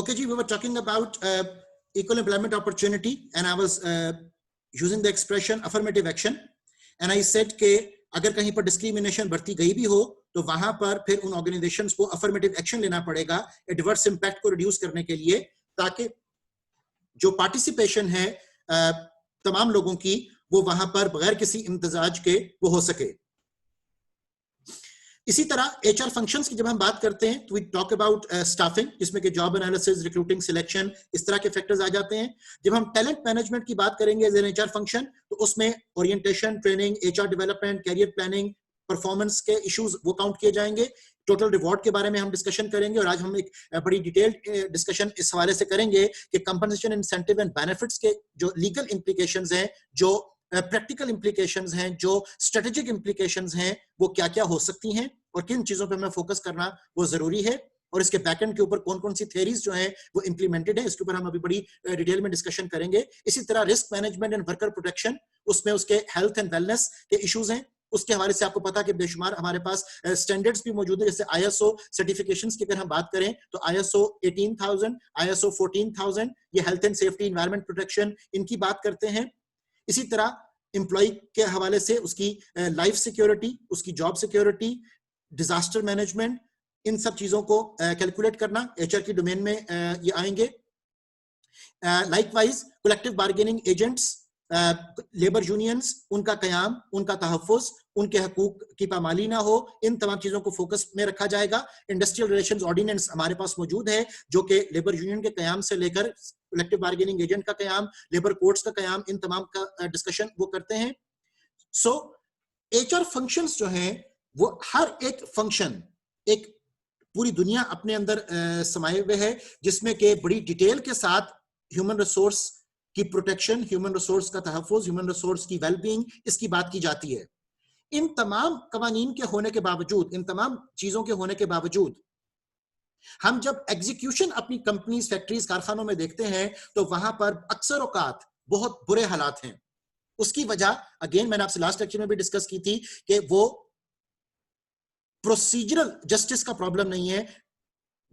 Okay, ji, we were talking about equal employment opportunity, and I was using the expression affirmative action, and I said कि अगर कहीं पर discrimination बढ़ती गई भी हो तो वहां पर फिर उन ऑर्गेनाइजेशंस को अफर्मेटिव एक्शन लेना पड़ेगा एडवर्स इंपैक्ट को रिड्यूस करने के लिए, ताकि जो पार्टिसिपेशन है तमाम लोगों की वो वहां पर बगैर किसी इम्तिजाज के वो हो सके। इसी तरह एचआर फंक्शंस की जब हम बात करते हैं तो वी टॉक अबाउट स्टाफिंग, जिसमें कि जॉब एनालिसिस, रिक्रूटिंग, सिलेक्शन, इस तरह के फैक्टर्स आ जाते हैं। जब हम टैलेंट मैनेजमेंट की बात करेंगे एज एन एचआर फंक्शन तो उसमें orientation, training, HR development, career planning, performance के इश्यूज वो काउंट किए जाएंगे। टोटल रिवॉर्ड के बारे में हम डिस्कशन करेंगे और आज हम एक बड़ी डिटेल्ड डिस्कशन इस हवाले से करेंगे कि कंपनसेशन, इंसेंटिव एंड बेनिफिट्स के जो लीगल इंप्लीकेशंस हैं, जो प्रैक्टिकल इंप्लीकेशंस हैं, जो स्ट्रेटेजिक इंप्लीकेशंस हैं, वो क्या क्या हो सकती हैं और किन चीजों पे हमें फोकस करना वो जरूरी है, और इसके बैकएंड के ऊपर कौन कौन सी थ्योरीज जो हैं वो इंप्लीमेंटेड है, इसके ऊपर हम अभी बड़ी डिटेल में डिस्कशन करेंगे। इसी तरह risk management and worker protection, उसमें उसके हेल्थ एंड वेलनेस के इश्यूज हैं, उसके हवाले से आपको पता है कि बेशुमार हमारे पास स्टैंडर्ड्स भी मौजूद है। जैसे आईएसओ सर्टिफिकेशंस की अगर हम बात करें तो आईएसओ 18000, आईएसओ 14000, ये health and safety, environment protection, इनकी बात करते हैं। इसी तरह एम्प्लॉय के हवाले से उसकी लाइफ सिक्योरिटी, उसकी जॉब सिक्योरिटी, डिजास्टर मैनेजमेंट, इन सब चीजों को कैलकुलेट करना एचआर की डोमेन में ये आएंगे। Likewise collective bargaining agents, labour unions, उनका कयाम, उनका तहफ़्फ़ुज़, उनके हकूक की पामाली ना हो, इन तमाम चीजों को फोकस में रखा जाएगा। इंडस्ट्रियल रिलेशंस ऑर्डिनेंस हमारे पास मौजूद है जो कि लेबर यूनियन के कयाम से लेकर कलेक्टिव बार्गेनिंग एजेंट का कयाम, लेबर कोर्ट्स का कयाम, इन तमाम का डिस्कशन वो करते हैं। सो एचआर फंक्शंस जो हैं वो हर एक फंक्शन एक पूरी दुनिया अपने अंदर समाये हुए है, जिसमें के बड़ी डिटेल के साथ ह्यूमन रिसोर्स की प्रोटेक्शन, ह्यूमन रिसोर्स का तहफ़्फ़ुज़, ह्यूमन रिसोर्स की वेलबींग, इसकी बात की जाती है। इन तमाम कवानीन के होने के बावजूद, इन तमाम चीजों के होने के बावजूद, हम जब एग्जीक्यूशन अपनी कंपनीज, फैक्ट्रीज, कारखानों में देखते हैं तो वहां पर अक्सर औकात बहुत बुरे हालात हैं। उसकी वजह अगेन मैंने आपसे लास्ट लेक्चर में भी डिस्कस की थी कि वो प्रोसीजरल जस्टिस का प्रॉब्लम नहीं है,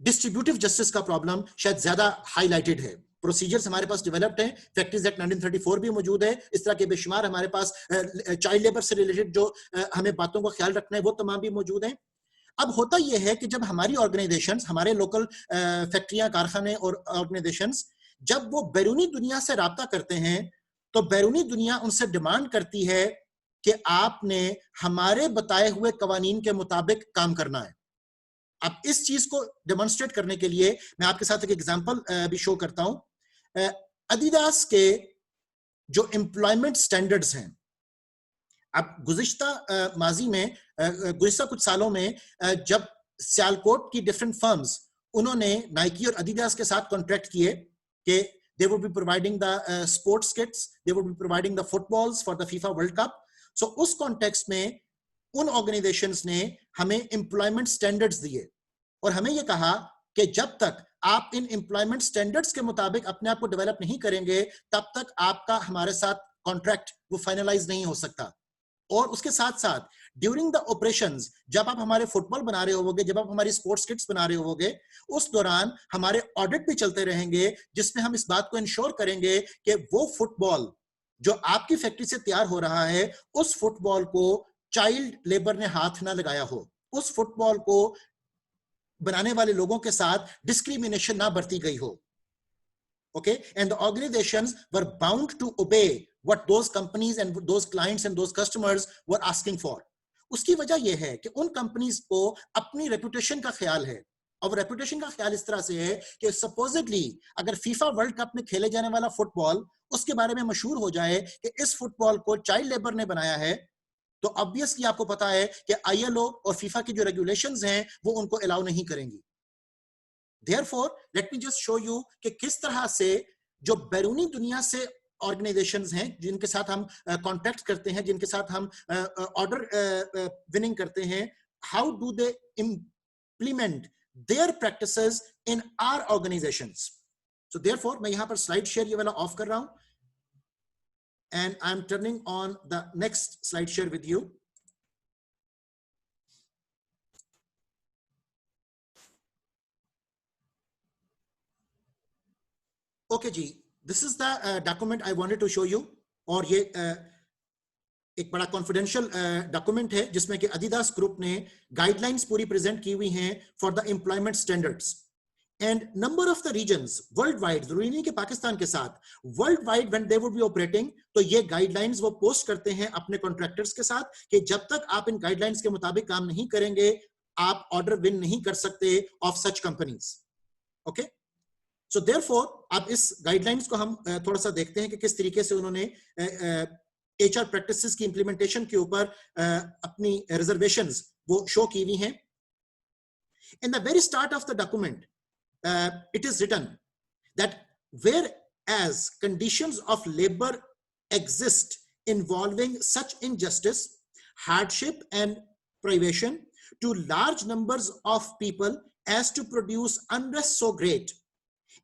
डिस्ट्रीब्यूटिव जस्टिस का प्रॉब्लम शायद ज्यादा हाईलाइटेड है। प्रोसीजर्स हमारे पास डेवलप्ड हैं, फैक्ट्रीज एक्ट 1934 भी मौजूद है, इस तरह के बेशुमार हमारे पास चाइल्ड लेबर से रिलेटेड जो हमें बातों का ख्याल रखना है वो तमाम भी मौजूद हैं। अब होता यह है कि जब हमारी ऑर्गेनाइजेशंस, हमारे लोकल फैक्ट्रियां, कारखाने और ऑर्गेनाइजेशंस जब वो बैरूनी दुनिया से राब्ता करते हैं तो बैरूनी दुनिया उनसे डिमांड करती है कि आपने हमारे बताए हुए कवानीन के मुताबिक काम करना है। अब इस चीज को डेमोन्स्ट्रेट करने के लिए मैं आपके साथ एक एग्जांपल भी शो करता हूं। अदिदास के जो एम्प्लॉयमेंट स्टैंडर्ड्स हैं, अब गुज़िश्ता माजी में, गुज़िश्ता कुछ सालों में जब सियालकोट की डिफरेंट फर्म्स उन्होंने नाइकी और अदिदास के साथ कॉन्ट्रैक्ट किए कि they would be providing the sports kits, they would be providing the footballs for the FIFA World Cup. So उस कॉन्टेक्स्ट में उन ऑर्गेनाइजेशंस ने हमें एम्प्लॉयमेंट स्टैंडर्ड्स दिए और हमें यह कहा कि जब तक आप इन एम्प्लॉयमेंट स्टैंडर्ड्स के मुताबिक अपने आप को डेवलप नहीं करेंगे तब तक आपका हमारे साथ कॉन्ट्रैक्ट वो फाइनलाइज नहीं हो सकता। और उसके साथ साथ ड्यूरिंग द ऑपरेशंस, जब आप हमारे फुटबॉल बना रहे होगे, जब आप हमारी स्पोर्ट्स किट्स बना रहे होगे, उस दौरान हमारे ऑडिट भी चलते रहेंगे जिसमें हम इस बात को इंश्योर करेंगे कि वो फुटबॉल जो आपकी फैक्ट्री से तैयार हो रहा है उस फुटबॉल को चाइल्ड लेबर ने हाथ ना लगाया हो, उस फुटबॉल को बनाने वाले लोगों के साथ डिस्क्रिमिनेशन ना बरती गई हो। Okay, and the organizations were bound to obey what those companies and those clients and those customers were asking for. उसकी वजह यह है कि उन कंपनीज को अपनी रेपुटेशन का ख्याल है, और रेपुटेशन का ख्याल इस तरह से है कि सपोजिटली अगर फीफा वर्ल्ड कप में खेले जाने वाला फुटबॉल उसके बारे में मशहूर हो जाए कि इस फुटबॉल को चाइल्ड लेबर ने बनाया है, तो ऑब्वियसली आपको पता है कि आईएलओ और फीफा की जो रेगुलेशंस हैं वो उनको अलाउ नहीं करेंगी। Therefore, let me just show you कि किस तरह से जो बैरूनी दुनिया से ऑर्गेनाइजेशंस हैं जिनके साथ हम कॉन्टैक्ट करते हैं, जिनके साथ हम ऑर्डर विनिंग करते हैं, how do they implement their practices in our organisations. So therefore मैं यहां पर स्लाइड शेयर ये वाला ऑफ कर रहा हूं and I am turning on the next slide share with you. Okay जी, this is the document I wanted to show you. और ये एक बड़ा कॉन्फिडेंशियल डॉक्यूमेंट है जिसमें कि एडिडास ग्रुप ने गाइडलाइंस पूरी प्रेजेंट की हुई हैं for the employment standards and number of the regions worldwide, जरूरी नहीं कि पाकिस्तान के साथ, worldwide when they would be operating, तो ये गाइडलाइंस वो पोस्ट करते हैं अपने कॉन्ट्रैक्टर्स के साथ कि जब तक आप इन गाइडलाइंस के मुताबिक काम नहीं करेंगे आप ऑर्डर विन नहीं कर सकते of such companies. Okay, so therefore आप इस गाइडलाइंस को हम थोड़ा सा देखते हैं कि किस तरीके से उन्होंने एचआर प्रैक्टिसेस की इंप्लीमेंटेशन के ऊपर अपनी रिजर्वेशंस वो शो की हुई हैं। In the very start of the document it is written that whereas conditions of labor exist involving such injustice, hardship and privation to large numbers of people as to produce unrest so great,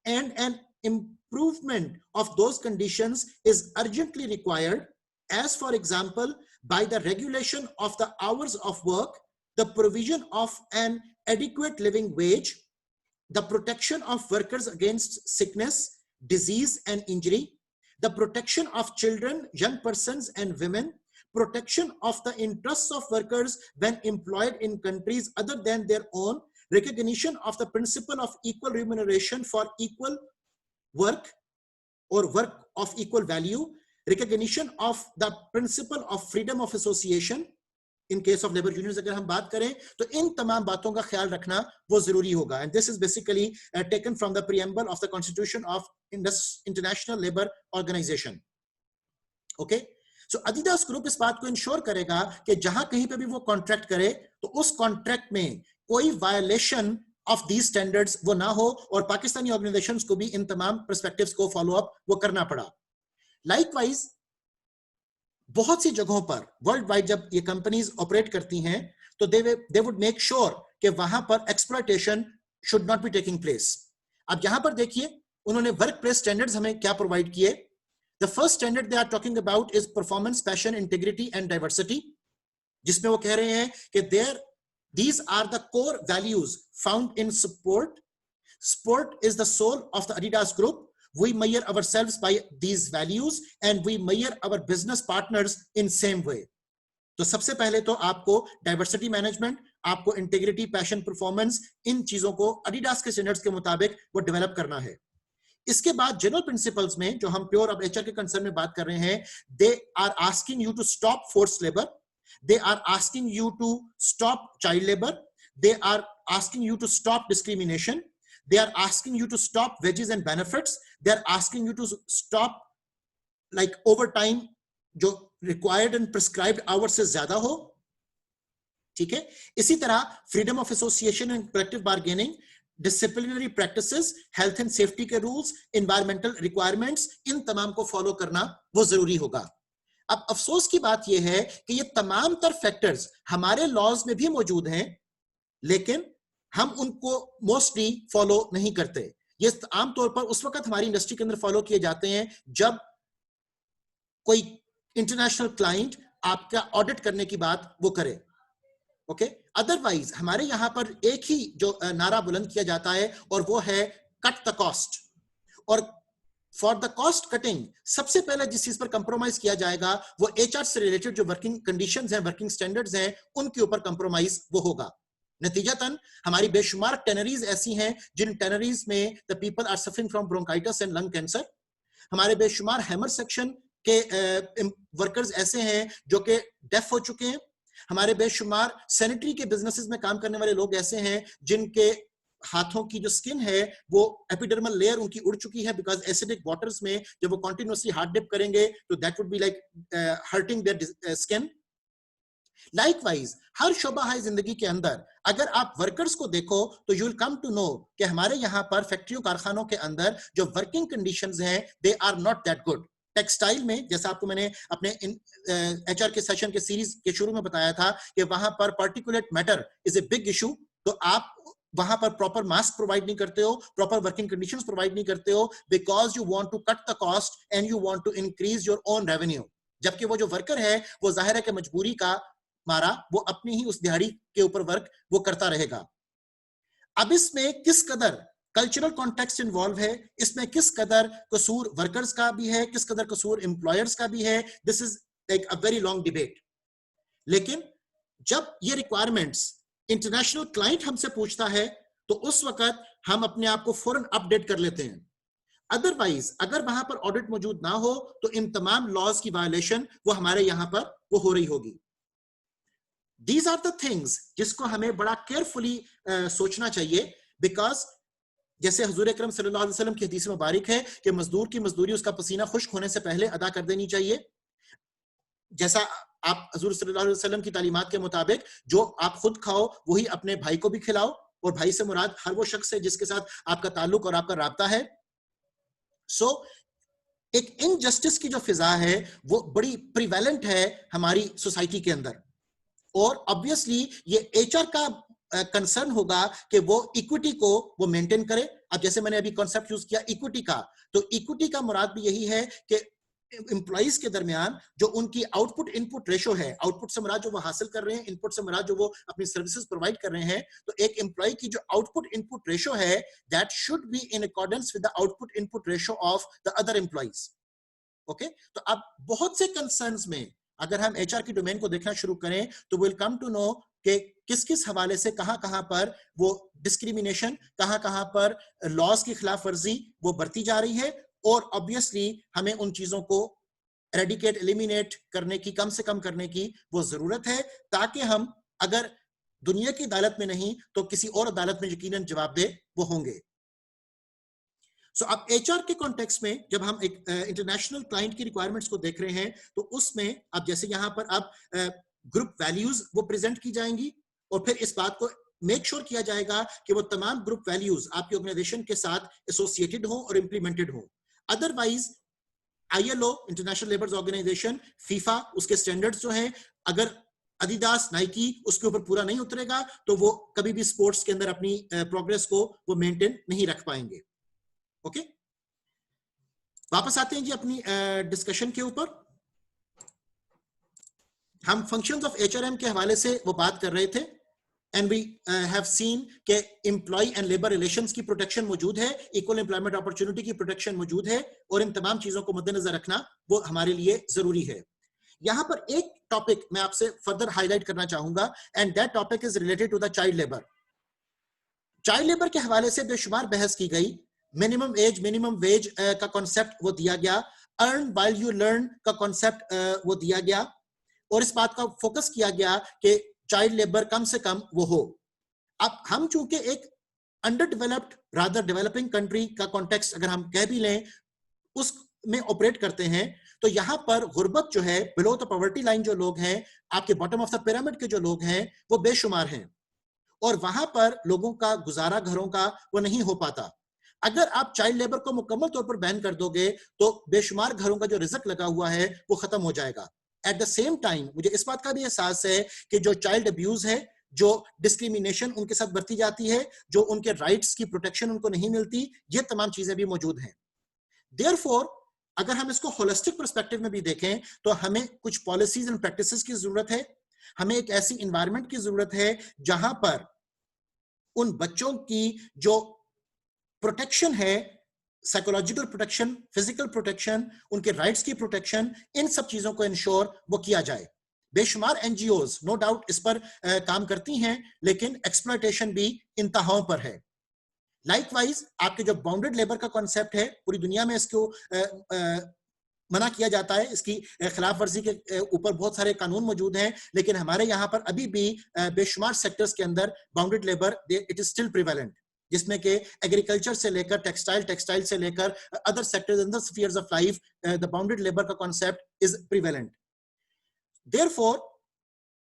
and an improvement of those conditions is urgently required, as for example by the regulation of the hours of work, the provision of an adequate living wage, the protection of workers against sickness, disease and injury, the protection of children, young persons and women, protection of the interests of workers when employed in countries other than their own, recognition of the principle of equal remuneration for equal work or work of equal value, recognition of the principle of freedom of association, in case of labour unions अगर हम बात करें तो इन तमाम बातों का ख्याल रखना वो जरूरी होगा। And this is basically taken from the preamble of the constitution of international labour organisation. Okay, so Adidas group इस बात को इंश्योर करेगा कि जहां कहीं पे भी वो कॉन्ट्रैक्ट करे तो उस कॉन्ट्रैक्ट में कोई वायलेशन ऑफ दीज स्टैंडर्ड्स वो ना हो, और पाकिस्तानी ऑर्गेनाइजेशंस को भी इन तमाम पर्सपेक्टिव्स को फॉलो अप वो करना पड़ा। लाइकवाइज बहुत सी जगहों पर वर्ल्ड वाइड जब ये कंपनीज ऑपरेट करती हैं तो दे वुड मेक श्योर कि वहां पर exploitation should not be taking place. अब यहां पर देखिए उन्होंने वर्क प्लेस स्टैंडर्ड्स हमें क्या प्रोवाइड किए। The first standard they are talking about is performance, passion, integrity and diversity, जिसमें वो कह रहे हैं कि these are the core values found in sport. Sport is the soul of the Adidas group. We measure ourselves by these values and we measure our business partners in same way. तो सबसे पहले तो आपको diversity management, आपको integrity, passion, performance, इन चीजों को Adidas के standards के मुताबिक वो डेवलप करना है। इसके बाद जनरल प्रिंसिपल्स में जो हम प्योर अब एचआर के कंसर्न में बात कर रहे हैं, they are asking you to stop force labour, they are asking you to stop child labor, they are asking you to stop discrimination, they are asking you to stop wages and benefits, they are asking you to stop like overtime जो required and prescribed hours से ज्यादा हो। ठीक है, इसी तरह freedom of association and collective bargaining, disciplinary practices, health and safety के rules, environmental requirements, इन तमाम को फॉलो करना वो जरूरी होगा। अब अफसोस की बात यह है कि ये तमाम तर फैक्टर्स हमारे लॉज में भी मौजूद हैं लेकिन हम उनको मोस्टली फॉलो नहीं करते। ये आमतौर पर उस वक्त हमारी इंडस्ट्री के अंदर फॉलो किए जाते हैं जब कोई इंटरनेशनल क्लाइंट आपका ऑडिट करने की बात वो करे। ओके, अदरवाइज हमारे यहां पर एक ही जो नारा बुलंद किया जाता है और वो है कट द कॉस्ट। और फॉर द कॉस्ट कटिंग सबसे पहले जिस चीज पर कंप्रोमाइज किया जाएगा वो एचआर से रिलेटेड जो वर्किंग कंडीशंस हैं, वर्किंग स्टैंडर्ड्स हैं, उनके ऊपर कंप्रोमाइज वो होगा। नतीजतन हमारी बेशुमार टेनरीज ऐसी हैं जिन टेनरीज में the people are suffering from bronchitis and lung cancer. हमारे बेशुमार हैमर सेक्शन के वर्कर्स ऐसे हैं जो कि डेफ हो चुके हैं। हमारे बेशुमार सैनिटरी के बिजनेसेस में काम करने वाले लोग ऐसे हैं जिनके हाथों की जो स्किन है वो एपिडर्मल लेयर उनकी उड़ चुकी है बिकॉज एसिडिक वाटर्स में जब वो कंटिन्यूअसली हार्ड डिप करेंगे तो that would be like hurting their skin. Likewise हर शोबा है जिंदगी के अंदर अगर आप वर्कर्स को देखो तो you will come to know कि हमारे यहाँ पर फैक्ट्रियों कारखानों के अंदर जो वर्किंग कंडीशंस हैं they are not that good. Textile में जैसा आपको मैंने अपने एचआर के सेशन के सीरीज के शुरू में बताया था कि वहां पर particulate matter is a big issue, तो आप वहां पर प्रॉपर मास्क प्रोवाइड नहीं करते हो, प्रॉपर वर्किंग कंडीशंस प्रोवाइड नहीं करते हो because you want to cut the cost and you want to increase your own revenue. जबकि वो जो वर्कर है वो जाहिर है कि मजबूरी का मारा वो अपनी ही उस दिहाड़ी के ऊपर वर्क वो करता रहेगा। अब इसमें किस कदर कल्चरल कॉन्टेक्स्ट इन्वॉल्व है, इसमें किस कदर कसूर वर्कर्स का भी है, किस कदर कसूर एम्प्लॉयर्स का भी है, this is like a very long debate. लेकिन जब ये रिक्वायरमेंट्स इंटरनेशनल क्लाइंट हमसे पूछता है तो उस वक्त हम अपने आप को फौरन अपडेट कर लेते हैं। अदरवाइज अगर वहां पर ऑडिट मौजूद ना हो तो इन तमाम लॉज की वायलेशन वो हमारे यहां पर वो हो रही होगी। दीज आर द थिंग्स जिसको हमें बड़ा केयरफुली सोचना चाहिए, बिकॉज जैसे हुजूर अकरम सल्लल्लाहु अलैहि वसल्लम की हदीस मुबारक है कि मजदूर की मजदूरी उसका पसीना खुश्क होने से पहले अदा कर देनी चाहिए। जैसा आप हुजूर सल्लल्लाहु अलैहि वसल्लम की तालीमात के मुताबिक जो आप खुद खाओ वही अपने भाई को भी खिलाओ, और भाई से मुराद हर वो शख्स है जिसके साथ आपका ताल्लुक और आपका राब्ता है। सो एक इनजस्टिस की जो फिजा है वो बड़ी प्रिवेलेंट है हमारी सोसाइटी के अंदर, और ऑब्वियसली ये एचआर का कंसर्न होगा कि वो इक्विटी को वो मेंटेन करे। अब जैसे मैंने अभी कॉन्सेप्ट यूज किया इक्विटी का, तो इक्विटी का मुराद भी यही है कि एम्प्लॉइज के दरमियान जो उनकी आउटपुट इनपुट रेशो है, आउटपुट से मुराद जो वो हासिल कर रहे हैं, इनपुट से मुराद जो वो अपनी सर्विसेज प्रोवाइड कर रहे हैं, तो एक एम्प्लॉय की जो आउटपुट इनपुट रेशो है that should be in accordance with the output input ratio of the other employees. Okay, तो अब बहुत से कंसर्न्स में अगर हम एचआर की डोमेन को देखना शुरू करें तो विल कम टू नो कि किस किस हवाले से कहां पर वो डिस्क्रिमिनेशन, कहां पर लॉज की खिलाफ वर्जी वो बढ़ती जा रही है, और ऑब्वियसली हमें उन चीजों को एरेडिकेट एलिमिनेट करने की, कम से कम करने की वो जरूरत है, ताकि हम अगर दुनिया की अदालत में नहीं तो किसी और अदालत में यकीनन जवाबदेह वो होंगे। सो अब एचआर के कॉन्टेक्स्ट में जब हम एक इंटरनेशनल क्लाइंट की रिक्वायरमेंट्स को देख रहे हैं तो उसमें अब जैसे यहां पर अब ग्रुप वैल्यूज वो प्रेजेंट की जाएंगी, और फिर इस बात को मेक श्योर किया जाएगा कि वो तमाम ग्रुप वैल्यूज आपकी ऑर्गेनाइजेशन के साथ एसोसिएटेड हो और इंप्लीमेंटेड हो। Otherwise ILO, international labour organisation, FIFA, उसके स्टैंडर्ड्स जो हैं, अगर अडिडास, नाइकी उसके ऊपर पूरा नहीं उतरेगा तो वो कभी भी स्पोर्ट्स के अंदर अपनी प्रोग्रेस को वो मेंटेन नहीं रख पाएंगे। ओके, वापस आते हैं जी अपनी डिस्कशन के ऊपर। हम फंक्शंस ऑफ एचआरएम के हवाले से वो बात कर रहे थे, एंड वी हैव सीन के एम्प्लॉय एंड लेबर रिलेशंस की प्रोटेक्शन मौजूद है, इक्वल एम्प्लॉयमेंट अपॉर्चुनिटी की प्रोटेक्शन मौजूद है, और इन तमाम चीजों को मद्देनजर रखना वो हमारे लिए जरूरी है। यहां पर एक टॉपिक मैं आपसे फर्दर हाईलाइट करना चाहूंगा, and that topic is related to the child labour. Child labour के हवाले से बेशुमार बहस की गई, मिनिमम एज, मिनिमम वेज का कॉन्सेप्ट वो दिया गया, अर्न व्हाइल यू लर्न का कॉन्सेप्ट वो दिया गया, और इस बात का फोकस किया गया कि चाइल्ड लेबर कम से कम वो हो। अब हम चूंकि एक under developed rather developing country का कॉन्टेक्स्ट अगर हम कह भी लें उसमें ऑपरेट करते हैं, तो यहां पर गुर्बत जो है, बिलो द पॉवर्टी लाइन जो लोग हैं, आपके बॉटम ऑफ द पिरामिड के जो लोग हैं वो बेशुमार हैं, और वहां पर लोगों का गुजारा घरों का वो नहीं हो पाता। अगर आप चाइल्ड लेबर को मुकम्मल तौर पर बैन कर दोगे तो बेशुमार घरों का जो रिजक लगा हुआ है वो खत्म हो जाएगा। एट द सेम टाइम मुझे इस बात का भी एहसास है कि जो चाइल्ड अब्यूज है, जो डिस्क्रिमिनेशन उनके साथ बरती जाती है, जो उनके राइट्स की प्रोटेक्शन उनको नहीं मिलती, ये तमाम चीजें भी मौजूद हैं। देयरफॉर अगर हम इसको होलिस्टिक पर्सपेक्टिव में भी देखें तो हमें कुछ पॉलिसीज एंड प्रैक्टिसेस की जरूरत है, हमें एक ऐसी इन्वायरमेंट की जरूरत है जहां पर उन बच्चों की जो प्रोटेक्शन है, साइकोलॉजिकल प्रोटेक्शन, फिजिकल प्रोटेक्शन, उनके राइट्स की प्रोटेक्शन, इन सब चीजों को इंश्योर वो किया जाए। बेशुमार एनजीओज नो डाउट इस पर काम करती हैं, लेकिन एक्सप्लॉयटेशन भी इंतहाओं पर है। लाइकवाइज आपके जो बाउंडेड लेबर का कॉन्सेप्ट है, पूरी दुनिया में इसको मना किया जाता है, इसकी खिलाफ वर्जी के ऊपर बहुत सारे कानून मौजूद हैं, लेकिन हमारे यहाँ पर अभी भी बेशुमार सेक्टर्स के अंदर bounded labour it is still prevalent, जिसमें कि एग्रीकल्चर से लेकर टेक्सटाइल से लेकर other sectors, other spheres of life, the bounded labour का concept is prevalent. Therefore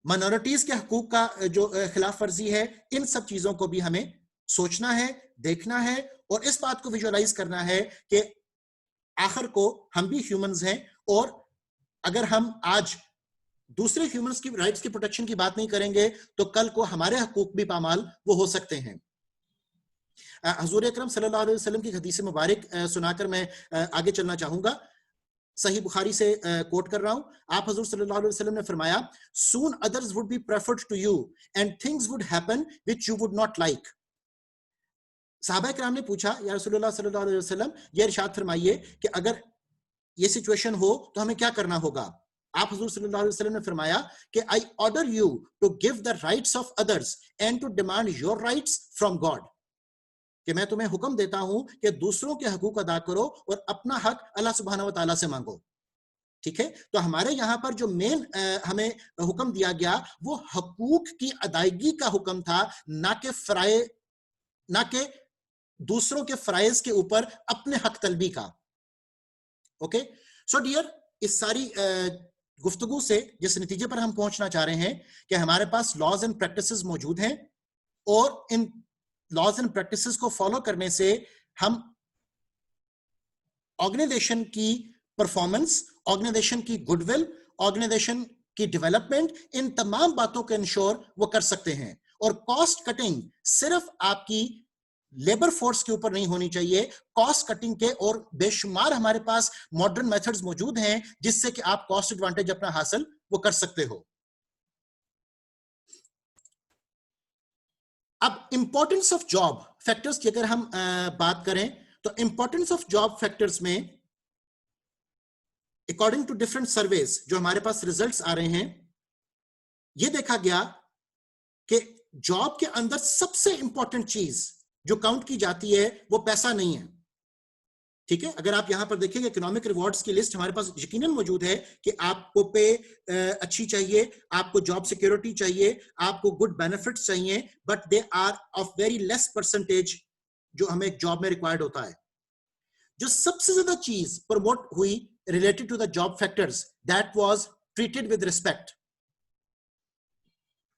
minorities के हकूक का जो खिलाफ वर्जी है, इन सब चीजों को भी हमें सोचना है, देखना है, और इस बात को विजुअलाइज करना है कि आखिर को हम भी ह्यूमंस हैं, और अगर हम आज दूसरे ह्यूमंस की राइट्स की प्रोटेक्शन की बात नहीं करेंगे तो कल को हमारे हकूक भी पामाल वो हो सकते हैं। हुजूर अकरम सल्लल्लाहु अलैहि वसल्लम की हदीस मुबारक सुनाकर मैं आगे चलना चाहूंगा। सही बुखारी से कोट कर रहा हूं। आप हजूर सल्लल्लाहु अलैहि वसल्लम ने फरमाया, soon others would be preferred to you and things would happen which you would not like. सहाबा किराम ने पूछा, या रसूलुल्लाह सल्लल्लाहु अलैहि वसल्लम, ये इरशाद फरमाइए कि अगर ये सिचुएशन हो तो हमें क्या करना होगा। आप हुजूर सल्लल्लाहु अलैहि वसल्लम ने फरमाया कि I order you to give the rights of others and to demand your rights from God, कि मैं तुम्हें हुक्म देता हूं कि दूसरों के हकूक अदा करो और अपना हक अल्लाह सुब्हानहू व तआला से मांगो। ठीक है, तो हमारे यहां पर जो मेन हमें हुक्म दिया गया वो हकूक की अदायगी का हुक्म था, ना कि दूसरों के फराइज के ऊपर अपने हक तलबी का। ओके, सो डियर, इस सारी गुफ्तगू से जिस नतीजे पर हम पहुंचना चाह रहे हैं कि हमारे पास लॉज एंड प्रैक्टिसेस मौजूद हैं, और इन लॉज एंड प्रैक्टिसेस को फॉलो करने से हम ऑर्गेनाइजेशन की परफॉर्मेंस, ऑर्गेनाइजेशन की गुडविल, ऑर्गेनाइजेशन की डेवलपमेंट, इन तमाम बातों को इंश्योर वो कर सकते हैं। और कॉस्ट कटिंग सिर्फ आपकी लेबर फोर्स के ऊपर नहीं होनी चाहिए, कॉस्ट कटिंग के और बेशुमार हमारे पास मॉडर्न मेथड्स मौजूद हैं जिससे कि आप कॉस्ट एडवांटेज अपना हासिल वो कर सकते हो। अब इंपॉर्टेंस ऑफ जॉब फैक्टर्स की अगर हम बात करें तो इंपॉर्टेंस ऑफ जॉब फैक्टर्स में अकॉर्डिंग टू डिफरेंट सर्वेज जो हमारे पास रिजल्ट्स आ रहे हैं, यह देखा गया कि जॉब के अंदर सबसे इंपॉर्टेंट चीज जो काउंट की जाती है वो पैसा नहीं है। ठीक है, अगर आप यहां पर देखेंगे इकोनॉमिक रिवॉर्ड्स की लिस्ट हमारे पास यकीनन मौजूद है कि आपको पे अच्छी चाहिए, आपको जॉब सिक्योरिटी चाहिए, आपको गुड बेनिफिट्स चाहिए, but they are of very less percentage जो हमें एक जॉब में रिक्वायर्ड होता है। जो सबसे ज्यादा चीज प्रमोट हुई related to the job factors, that was treated with respect.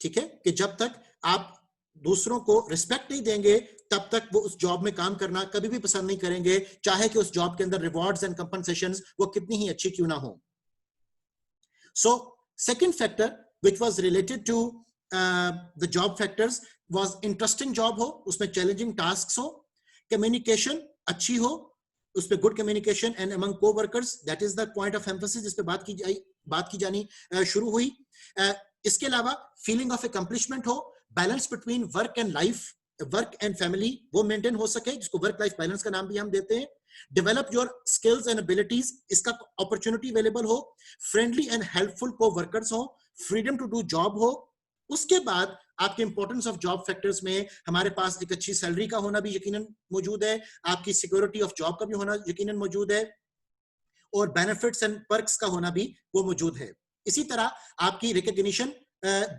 ठीक है, कि जब तक आप दूसरों को रिस्पेक्ट नहीं देंगे तब तक वो उस जॉब में काम करना कभी भी पसंद नहीं करेंगे, चाहे कि उस जॉब के अंदर रिवॉर्ड्स एंड कंपनसेशंस वो कितनी ही अच्छी क्यों ना हो। So second factor which was related to the job factors was interesting job हो, उसमें चैलेंजिंग टास्क्स हो, कम्युनिकेशन अच्छी हो, उस पे good communication and among coworkers, that is the point of emphasis जिस पे बात की जानी शुरू हुई। इसके अलावा फीलिंग ऑफ अकम्प्लिशमेंट हो, balance between work and life, work and family वो मेंटेन हो सके, जिसको वर्क लाइफ बैलेंस का नाम भी हम देते हैं। Develop your skills and abilities, इसका अपॉर्चुनिटी अवेलेबल हो, फ्रेंडली एंड हेल्पफुल को-वर्कर्स हो, फ्रीडम टू डू जॉब हो। उसके बाद आपके इंपॉर्टेंस ऑफ जॉब फैक्टर्स में हमारे पास एक अच्छी सैलरी का होना भी यकीनन मौजूद है, आपकी सिक्योरिटी ऑफ जॉब का भी होना यकीनन मौजूद है, और बेनिफिट्स एंड पर्क्स का होना भी वो मौजूद है। इसी तरह आपकी रिकॉग्निशन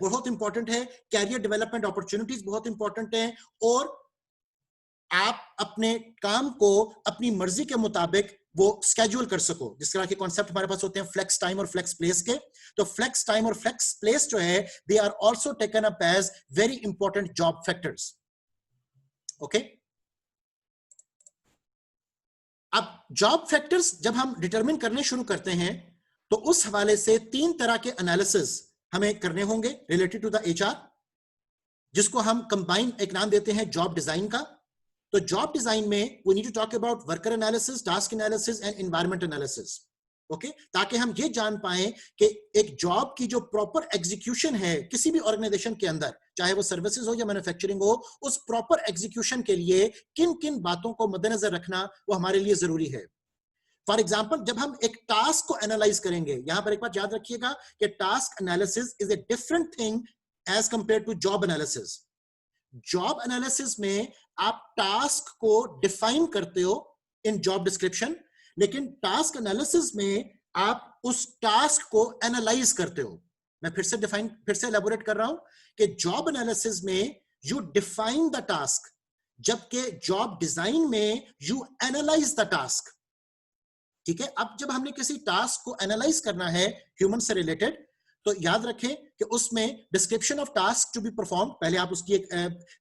बहुत इंपॉर्टेंट है, कैरियर डेवलपमेंट अपॉर्चुनिटीज बहुत इंपॉर्टेंट है, और आप अपने काम को अपनी मर्जी के मुताबिक वो स्केड्यूल कर सको। जिस तरह के कॉन्सेप्ट हमारे पास होते हैं फ्लेक्स टाइम और फ्लेक्स प्लेस के, तो फ्लेक्स टाइम और फ्लेक्स प्लेस जो है they are also taken up as very important job factors. Okay, अब जॉब फैक्टर्स जब हम डिटरमिन करने शुरू करते हैं तो उस हवाले से 3 तरह के एनालिसिस हमें करने होंगे रिलेटेड टू द एचआर, जिसको हम कंबाइन एक नाम देते हैं जॉब डिजाइन का। तो जॉब डिजाइन में we need to talk about worker analysis, task analysis and environment analysis. Okay, ताकि हम ये जान पाए कि एक जॉब की जो प्रॉपर एग्जीक्यूशन है किसी भी ऑर्गेनाइजेशन के अंदर, चाहे वो सर्विसेज हो या मैन्युफैक्चरिंग हो, उस प्रॉपर एग्जीक्यूशन के लिए किन किन बातों को मद्देनजर रखना वो हमारे लिए जरूरी है। फॉर एग्जाम्पल, जब हम एक टास्क को एनालाइज करेंगे, यहां पर एक बात याद रखिएगा कि task analysis is a different thing as compare to job analysis. Job analysis में आप टास्क को डिफाइन करते हो इन जॉब डिस्क्रिप्शन, लेकिन टास्क एनालिसिस में आप उस टास्क को एनालाइज करते हो। मैं फिर से एलैबोरेट कर रहा हूं कि जॉब एनालिसिस में यू डिफाइन द टास्क, जबकि जॉब डिजाइन में यू एनालाइज द टास्क। ठीक है, अब जब हमने किसी टास्क को एनालाइज करना है ह्यूमन से रिलेटेड, तो याद रखें कि उसमें description of task to be perform, पहले आप उसकी एक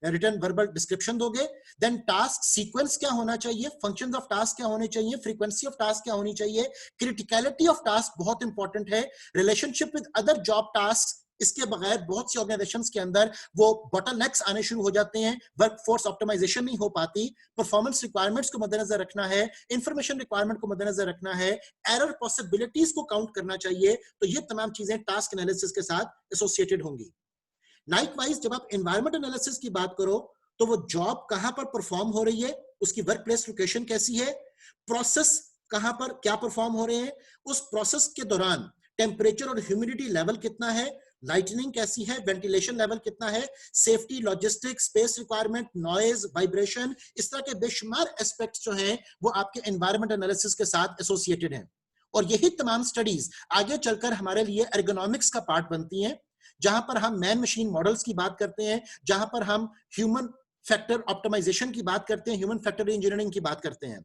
रिटन वर्बल डिस्क्रिप्शन दोगे, देन टास्क सीक्वेंस क्या होना चाहिए, फंक्शंस ऑफ टास्क क्या होने चाहिए, फ्रीक्वेंसी ऑफ टास्क क्या होनी चाहिए, क्रिटिकलिटी ऑफ टास्क बहुत इंपॉर्टेंट है, relationship with other job task. इसके बगैर बहुत सी ऑर्गेनाइजेशंस के अंदर वो बॉटलनेक्स आने शुरू हो जाते हैं, वर्कफोर्स ऑप्टिमाइजेशन नहीं हो पाती, परफॉर्मेंस रिक्वायरमेंट्स को मद्देनजर रखना है, इंफॉर्मेशन रिक्वायरमेंट को मद्देनजर रखना है, एरर पॉसिबिलिटीज को काउंट करना चाहिए। तो ये तमाम चीजें टास्क एनालिसिस के साथ एसोसिएटेड होंगी। लाइकवाइज जब आप एनवायरनमेंट एनालिसिस की बात करो तो वो जॉब कहां पर परफॉर्म हो रही है, उसकी वर्क प्लेस लोकेशन कैसी है, प्रोसेस कहां पर क्या परफॉर्म हो रहे हैं, उस प्रोसेस के दौरान टेम्परेचर और ह्यूमिडिटी लेवल कितना है, लाइटनिंग कैसी है, वेंटिलेशन लेवल कितना है, safety, logistics, space requirement, noise, vibration, इस तरह के बेशुमार एस्पेक्ट्स जो हैं वो आपके एनवायरमेंट एनालिसिस के साथ एसोसिएटेड हैं। और यही तमाम स्टडीज आगे चलकर हमारे लिए एर्गोनॉमिक्स का पार्ट बनती हैं, जहां पर हम मैन मशीन मॉडल्स की बात करते हैं, जहां पर हम ह्यूमन फैक्टर ऑप्टिमाइजेशन की बात करते हैं, ह्यूमन फैक्टर इंजीनियरिंग की बात करते हैं।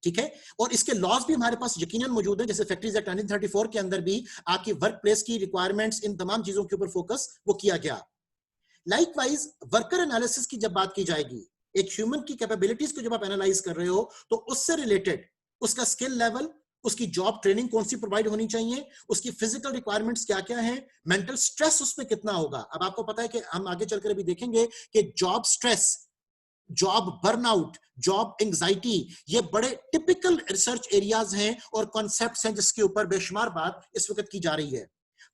ठीक है, और इसके लॉज भी हमारे पास यकीनन मौजूद है, जैसे फैक्ट्रीज एक्ट 1934 के अंदर भी आपकी वर्क प्लेस की रिक्वायरमेंट्स, इन तमाम चीजों के ऊपर फोकस वो किया गया। लाइकवाइज वर्कर एनालिसिस की जब बात की जाएगी, एक ह्यूमन की कैपेबिलिटीज को जब आप एनालाइज कर रहे हो तो उससे रिलेटेड उसका स्किल लेवल, उसकी जॉब ट्रेनिंग कौन सी प्रोवाइड होनी चाहिए, उसकी फिजिकल रिक्वायरमेंट्स क्या क्या हैं, मेंटल स्ट्रेस उसमें कितना होगा। अब आपको पता है कि हम आगे चलकर अभी देखेंगे कि job stress, job burnout, job anxiety, ये बड़े टिपिकल रिसर्च एरियाज हैं और कॉन्सेप्ट्स हैं जिसके ऊपर बेशुमार बात इस वक्त की जा रही है।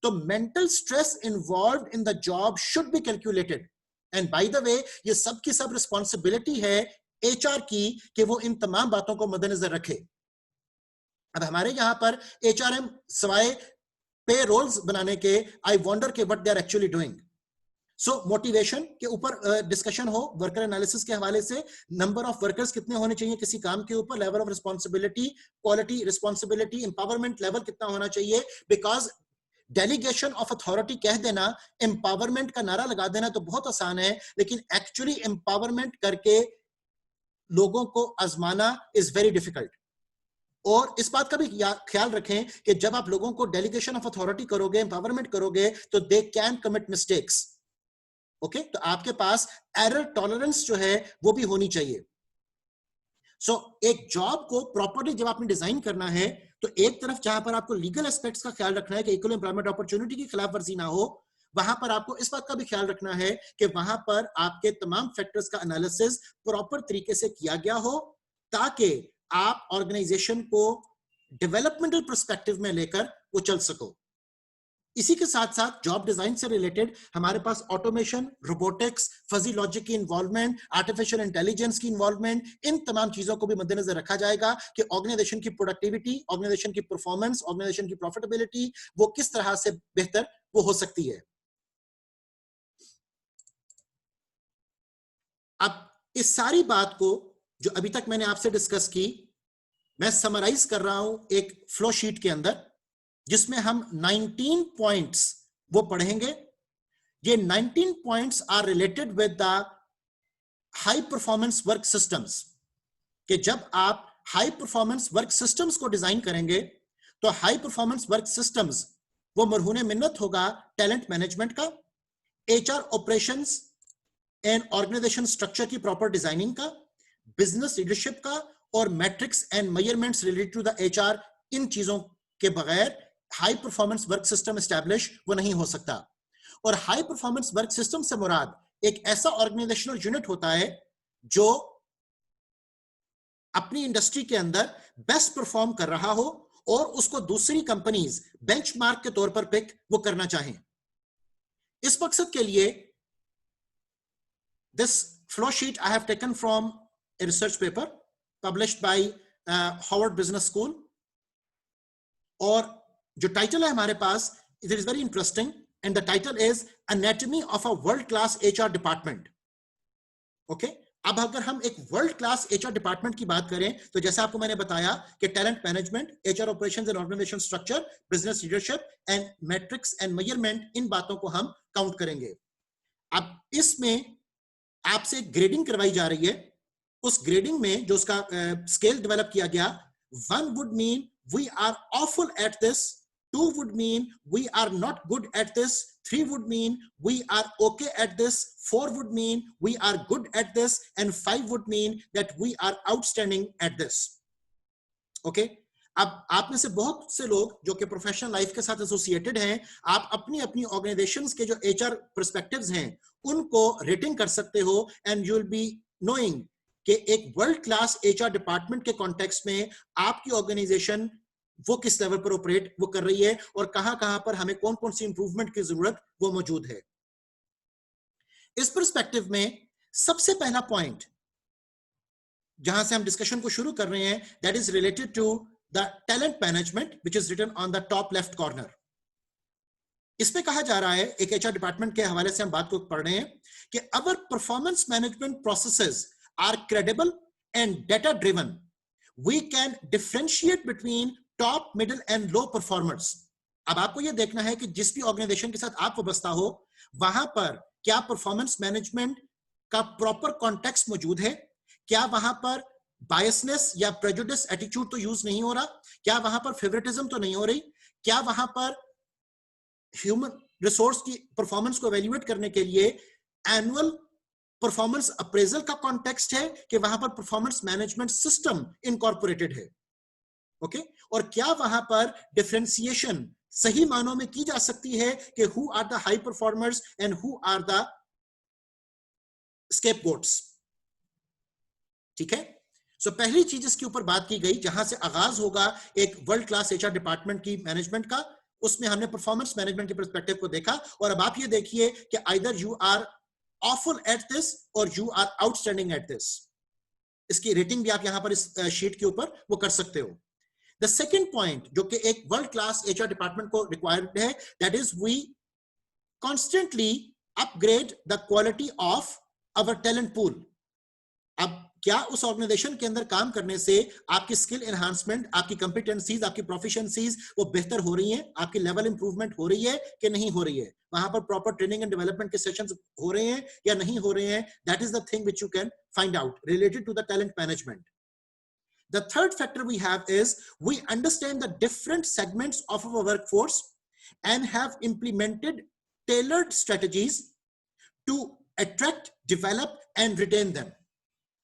तो mental stress involve in the job should be calculated, and by the way ये सब की सब रिस्पॉन्सिबिलिटी है एचआर की कि वो इन तमाम बातों को मद्देनजर रखे। अब हमारे यहां पर एचआरएम सवाए पे रोल्स बनाने के, आई वंडर के what they are actually doing. So motivation के ऊपर डिस्कशन हो, वर्कर एनालिसिस के हवाले से, नंबर ऑफ वर्कर्स कितने होने चाहिए किसी काम के ऊपर, level of responsibility, quality, responsibility, empowerment level कितना होना चाहिए, बिकॉज डेलीगेशन ऑफ अथॉरिटी कह देना, एम्पावरमेंट का नारा लगा देना तो बहुत आसान है, लेकिन एक्चुअली एम्पावरमेंट करके लोगों को आजमाना इज वेरी डिफिकल्ट। और इस बात का भी ख्याल रखें कि जब आप लोगों को डेलीगेशन ऑफ अथॉरिटी करोगे, एम्पावरमेंट करोगे, तो they can commit mistakes. Okay, तो आपके पास एरर टॉलरेंस जो है वो भी होनी चाहिए। सो एक जॉब को प्रॉपर्ली जब आपने डिजाइन करना है तो एक तरफ जहां पर आपको लीगल एस्पेक्ट्स का ख्याल रखना है कि इक्वल एम्प्लॉयमेंट अपॉर्चुनिटी की खिलाफ वर्जी ना हो, वहां पर आपको इस बात का भी ख्याल रखना है कि वहां पर आपके तमाम फैक्टर्स का एनालिसिस प्रॉपर तरीके से किया गया हो, ताकि आप ऑर्गेनाइजेशन को डेवलपमेंटल पर्सपेक्टिव में लेकर वो चल सको। इसी के साथ साथ जॉब डिजाइन से रिलेटेड हमारे पास ऑटोमेशन, रोबोटिक्स, फजी लॉजिक की इन्वॉल्वमेंट, आर्टिफिशियल इंटेलिजेंस की इन्वॉल्वमेंट, इन तमाम चीजों को भी मद्देनजर रखा जाएगा कि ऑर्गेनाइजेशन की प्रोडक्टिविटी, ऑर्गेनाइजेशन की परफॉर्मेंस, ऑर्गेनाइजेशन की प्रॉफिटेबिलिटी वो किस तरह से बेहतर वो हो सकती है। अब इस सारी बात को जो अभी तक मैंने आपसे डिस्कस की, मैं समराइज कर रहा हूं एक फ्लो शीट के अंदर, जिसमें हम 19 पॉइंट्स वो पढ़ेंगे। ये 19 points are related with the high performance work systems, कि जब आप हाई परफॉर्मेंस वर्क सिस्टम्स को डिजाइन करेंगे तो हाई परफॉर्मेंस वर्क सिस्टम्स वो मरहूने मिन्नत होगा टैलेंट मैनेजमेंट का, HR operations and organisation structure की प्रॉपर डिजाइनिंग का, बिजनेस लीडरशिप का, और metrics and measurements related to the HR. इन चीजों के बगैर high performance work system establish वो नहीं हो सकता। और हाई परफॉर्मेंस वर्क सिस्टम से मुराद एक ऐसा ऑर्गेनाइजेशनल यूनिट होता है जो अपनी इंडस्ट्री के अंदर बेस्ट परफॉर्म कर रहा हो और उसको दूसरी कंपनीज बेंचमार्क के तौर पर पिक वो करना चाहें। इस मकसद के लिए this flow sheet I have taken from a research paper published by Harvard Business School, और जो टाइटल है हमारे पास, it is very interesting and the title is Anatomy of a World Class HR Department. Okay, अब अगर हम एक world class HR department की बात करें तो जैसा आपको मैंने बताया कि talent management, HR operations and organisation structure, business leadership and metrics and measurement, इन बातों को हम काउंट करेंगे। अब इसमें आपसे ग्रेडिंग करवाई जा रही है। उस ग्रेडिंग में जो उसका स्केल डेवलप किया गया, 1 would mean we are awful at this, 2 would mean we are not good at this, 3 would mean we are okay at this, 4 would mean we are good at this, and 5 would mean that we are outstanding at this. Okay, अब आप में से बहुत से लोग जो कि professional life के साथ एसोसिएटेड हैं, आप अपनी अपनी ऑर्गेनाइजेशंस के जो एचआर पर्सपेक्टिव्स हैं उनको रेटिंग कर सकते हो, and you will be knowing कि एक वर्ल्ड क्लास एचआर डिपार्टमेंट के कॉन्टेक्स्ट में आपकी ऑर्गेनाइजेशन वो किस लेवल पर ऑपरेट वो कर रही है और कहां पर हमें कौन कौन सी इंप्रूवमेंट की जरूरत वो मौजूद है। इस पर्सपेक्टिव में सबसे पहला पॉइंट जहां से हम डिस्कशन को शुरू कर रहे हैं, that is related to the talent management, which is written on the top left corner. इसमें कहा जा रहा है, एक एचआर डिपार्टमेंट के हवाले से हम बात को पढ़ रहे हैं कि our performance management processes are credible and data driven, we can differentiate between top, middle and low performers. अब आपको यह देखना है कि जिस भी ऑर्गेनाइजेशन के साथ आप वाबस्ता हो, वहां पर क्या परफॉर्मेंस मैनेजमेंट का प्रॉपर कॉन्टेक्स्ट मौजूद है, क्या वहां पर बायसनेस या प्रेजुडिस एटीट्यूड तो यूज नहीं हो रहा, क्या वहां पर फेवरेटिज्म तो नहीं हो रही, क्या वहां पर ह्यूमन रिसोर्स की परफॉर्मेंस को एवेल्युएट करने के लिए एनुअल परफॉर्मेंस अप्रेजल का कॉन्टेक्स्ट है कि वहां पर परफॉर्मेंस मैनेजमेंट सिस्टम इनकॉर्पोरेटेड है। ओके, और क्या वहां पर डिफरेंशिएशन सही मानों में की जा सकती है कि who are the high performers and who are the scapegoats. ठीक है, सो पहली चीज इसके ऊपर बात की गई, जहां से आगाज होगा एक वर्ल्ड क्लास एचआर डिपार्टमेंट की मैनेजमेंट का, उसमें हमने परफॉर्मेंस मैनेजमेंट के पर्सपेक्टिव को देखा। और अब आप ये देखिए कि either you are awful at this और you are outstanding at this. इसकी रेटिंग भी आप यहां पर इस शीट के ऊपर वो कर सकते हो। द सेकेंड पॉइंट जो कि एक वर्ल्ड क्लास एचआर डिपार्टमेंट को रिक्वायर्ड है, that is we constantly upgrade the quality of our talent pool. अब क्या उस ऑर्गेनाइजेशन के अंदर काम करने से आपकी स्किल एनहांसमेंट, आपकी कंपिटेंसीज, आपकी प्रोफिशिएंसीज वो बेहतर हो रही हैं, आपकी लेवल इंप्रूवमेंट हो रही है कि नहीं हो रही है, वहां पर प्रॉपर ट्रेनिंग एंड डेवलपमेंट के सेशंस हो रहे हैं या नहीं हो रहे हैं, that is the thing which you can find out related to the talent management. The third factor we have is we understand the different segments of our workforce and have implemented tailored strategies to attract, develop and retain them.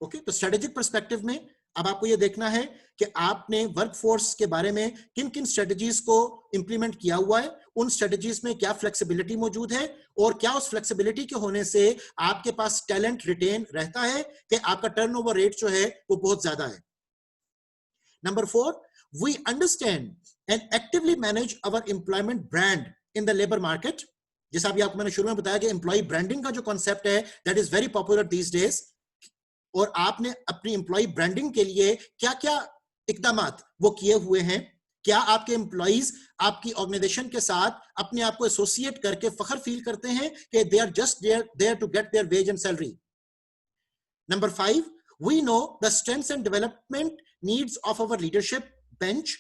Okay, तो strategic perspective में अब आपको यह देखना है कि आपने workforce के बारे में किन किन स्ट्रेटेजीज को इंप्लीमेंट किया हुआ है, उन स्ट्रेटेजीज में क्या फ्लेक्सिबिलिटी मौजूद है, और क्या उस फ्लेक्सिबिलिटी के होने से आपके पास टैलेंट रिटेन रहता है कि आपका टर्नओवर रेट जो है वो बहुत ज्यादा है। Number 4, we understand and actively manage our employment brand in the labor market. जैसा अभी आपको मैंने शुरू में बताया कि एम्प्लॉय ब्रांडिंग का जो कॉन्सेप्ट है that is very popular these days, और आपने अपनी एम्प्लॉय ब्रांडिंग के लिए क्या क्या इकदामात वो किए हुए हैं, क्या आपके एम्प्लॉइज आपकी ऑर्गेनाइजेशन के साथ अपने आप को एसोसिएट करके फख्र फील करते हैं कि they are just there to get their wage and salary. Number 5, we know the strengths and development needs of our leadership bench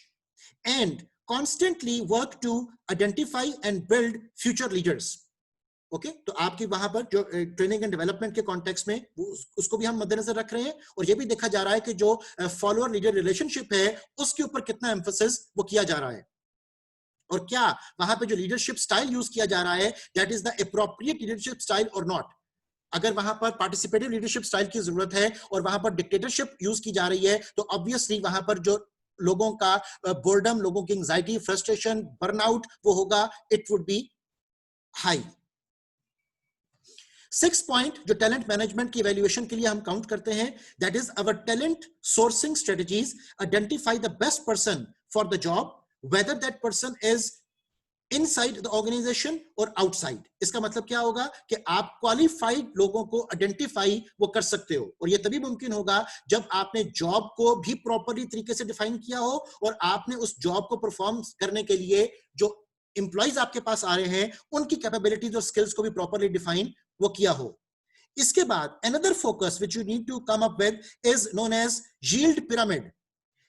and constantly work to identify and build future leaders. Okay, तो आपकी वहां पर जो training and development के context में उसको भी हम मद्देनजर रख रहे हैं, और ये भी देखा जा रहा है कि जो फॉलोअर लीडर रिलेशनशिप है उसके ऊपर कितना एम्फोसिस वो किया जा रहा है, और क्या वहां पे जो लीडरशिप स्टाइल यूज किया जा रहा है that is the appropriate leadership style और नॉट। अगर वहां पर पार्टिसिपेटिव लीडरशिप स्टाइल की जरूरत है और वहां पर डिक्टेटरशिप यूज की जा रही है, तो ऑब्वियसली वहां पर जो लोगों का बोर्डम, लोगों की एंजाइटी, फ्रस्ट्रेशन, बर्नआउट वो होगा, it would be high. 6 point जो टैलेंट मैनेजमेंट की इवैल्यूएशन के लिए हम काउंट करते हैं, that is our talent sourcing strategies identify the best person for the job, whether that person is inside the organisation और आउटसाइड। इसका मतलब क्या होगा कि आप क्वालिफाइड लोगों को आइडेंटिफाई वो कर सकते हो, और ये तभी मुमकिन होगा जब आपने जॉब को भी प्रॉपरली तरीके से डिफाइन किया हो और आपने उस जॉब को परफॉर्म करने के लिए जो एम्प्लॉइज आपके पास आ रहे हैं उनकी कैपेबिलिटीज और स्किल्स को भी प्रॉपरली डिफाइन वो किया हो। इसके बाद another focus which you need to come up with is known as yield pyramid.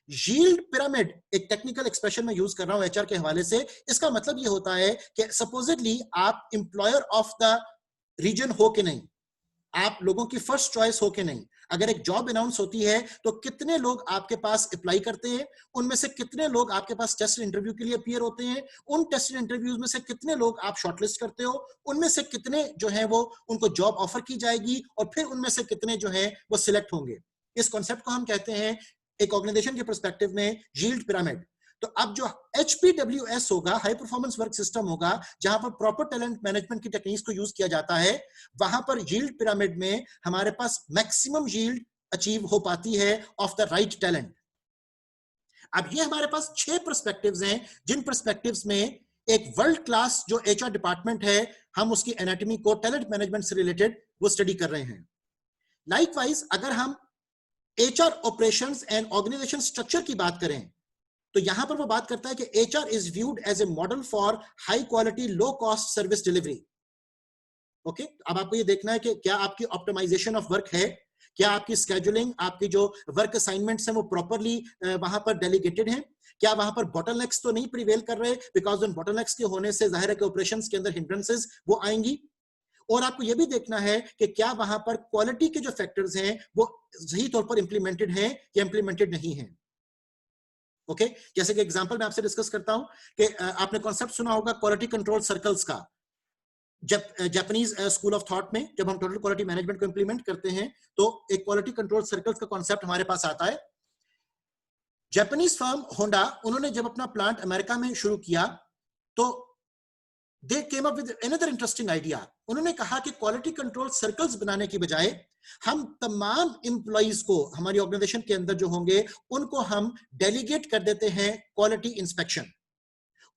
Yield pyramid एक टेक्निकल एक्सप्रेशन में यूज कर रहा हूं एचआर के हवाले से। इसका मतलब ये होता है कि सपोजिटली आप एम्प्लॉयर ऑफ द रीजन हो कि नहीं, आप लोगों की फर्स्ट चॉइस हो कि नहीं। अगर एक जॉब अनाउंस होती है तो कितने लोग आपके पास अप्लाई करते हैं, उनमें से कितने लोग आपके पास टेस्ट इंटरव्यू के लिए अपीयर होते हैं, उन टेस्ट इंटरव्यूज में से कितने लोग आप शॉर्टलिस्ट करते हो, उनमें से कितने जो है वो उनको जॉब ऑफर की जाएगी, और फिर उनमें से कितने जो है वो सिलेक्ट होंगे। इस कॉन्सेप्ट को हम कहते हैं एक ऑर्गेनाइजेशन के पर्सपेक्टिव में यील्ड पिरामिड। तो अब जो HPWS होगा, हाई परफॉर्मेंस वर्क सिस्टम होगा, जहां पर प्रॉपर टैलेंट मैनेजमेंट की टेक्निक्स को यूज किया जाता है, वहां पर यील्ड पिरामिड में हमारे पास मैक्सिमम यील्ड अचीव हो पाती है ऑफ द राइट टैलेंट। अब ये हमारे पास 6 पर्सपेक्टिव्स हैं, जिन पर्सपेक्टिव्स में एक वर्ल्ड क्लास जो HR डिपार्टमेंट है, हम उसकी एनाटॉमी को टैलेंट मैनेजमेंट से रिलेटेड वो स्टडी कर रहे हैं। लाइकवाइज अगर हम HR operations and organisation structure की बात करें तो यहां पर वो बात करता है कि HR is viewed as a model for high quality low cost service delivery. Okay, अब आपको ये देखना है कि क्या आपकी ऑप्टिमाइजेशन ऑफ वर्क है, क्या आपकी स्केड्यूलिंग, आपकी जो वर्क असाइनमेंट्स हैं वो प्रॉपरली वहां पर डेलीगेटेड हैं, क्या वहां पर बॉटलनेक्स तो नहीं प्रिवेल कर रहे, बिकॉज उन बॉटलनेक्स के होने से जाहिर है कि ऑपरेशंस के अंदर हिंड्रेंसेस वो आएंगी। और आपको ये भी देखना है कि क्या वहां पर क्वालिटी के जो फैक्टर्स हैं वो सही तौर पर इंप्लीमेंटेड हैं या इंप्लीमेंटेड नहीं हैं। ओके, जैसे कि एग्जांपल मैं आपसे डिस्कस करता हूं कि आपने कॉन्सेप्ट सुना होगा क्वालिटी कंट्रोल सर्कल्स का। जब जापानीज स्कूल ऑफ थॉट में जब हम टोटल क्वालिटी मैनेजमेंट को इंप्लीमेंट करते हैं तो एक क्वालिटी कंट्रोल सर्कल्स का कॉन्सेप्ट हमारे पास आता है। जापानीज फर्म होंडा, उन्होंने जब अपना प्लांट अमेरिका में शुरू किया तो they came up with another interesting idea. उन्होंने कहा कि क्वालिटी कंट्रोल सर्कल्स बनाने की बजाय हम तमाम एम्प्लॉइज को हमारी ऑर्गेनाइजेशन के अंदर जो होंगे उनको हम डेलीगेट कर देते हैं क्वालिटी इंस्पेक्शन।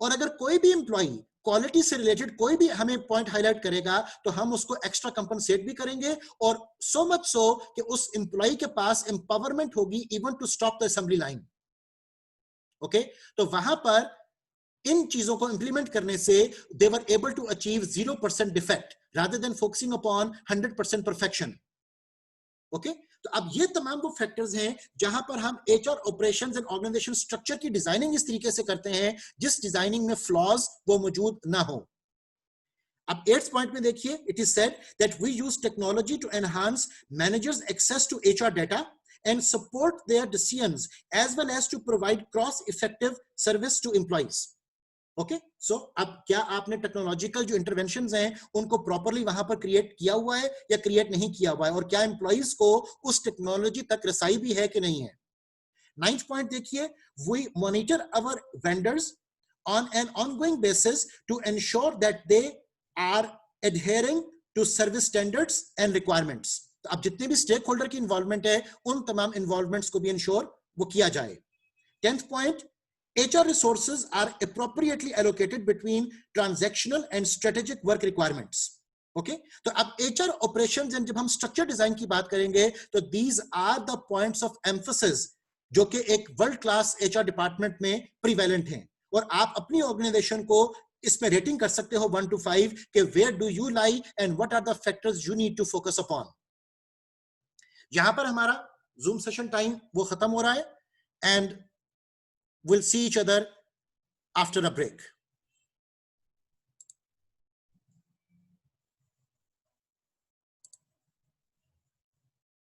और अगर कोई भी एम्प्लॉय क्वालिटी से रिलेटेड कोई भी हमें पॉइंट हाईलाइट करेगा तो हम उसको एक्स्ट्रा कंपनसेट भी करेंगे, और सो मच सो कि उस एम्प्लॉय के पास एम्पावरमेंट होगी even to stop the assembly line. Okay, तो वहां पर इन चीजों को इंप्लीमेंट करने से they were able to achieve 0% defect rather than focusing upon 100% perfection. Okay, तो अब ये तमाम वो फैक्टर्स हैं जहां पर हम HR operations and organisation structure की डिजाइनिंग इस तरीके से करते हैं जिस डिजाइनिंग में फ्लॉज वो मौजूद ना हो। अब 8th पॉइंट में देखिए, it is said that we use technology to enhance managers access to HR data and support their decisions as well as to provide cross effective service to employees. Okay, so अब क्या आपने technological जो interventions हैं उनको properly वहां पर create किया हुआ है या क्रिएट नहीं किया हुआ है, और क्या एम्प्लॉइज को उस टेक्नोलॉजी तक रसाई भी है कि नहीं है। 9th पॉइंट देखिए, we monitor our vendors on an ongoing basis to ensure that they are adhering to service standards and requirements. तो अब जितने भी स्टेक होल्डर की इन्वॉल्वमेंट है उन तमाम इन्वॉल्वमेंट्स को भी इंश्योर वो किया जाए। 10th point, HR resources are appropriately allocated between transactional and strategic work requirements. Okay, तो अब HR operations एंड जब हम स्ट्रक्चर डिजाइन की बात करेंगे तो these are the points of emphasis जो कि एक वर्ल्ड क्लास HR डिपार्टमेंट में प्रिवेलेंट हैं, और आप अपनी ऑर्गेनाइजेशन को इसमें रेटिंग कर सकते हो 1 to 5 कि where do you lie and what are the factors you need to focus upon. यहां पर हमारा जूम सेशन टाइम वो खत्म हो रहा है, and we'll see each other after a break.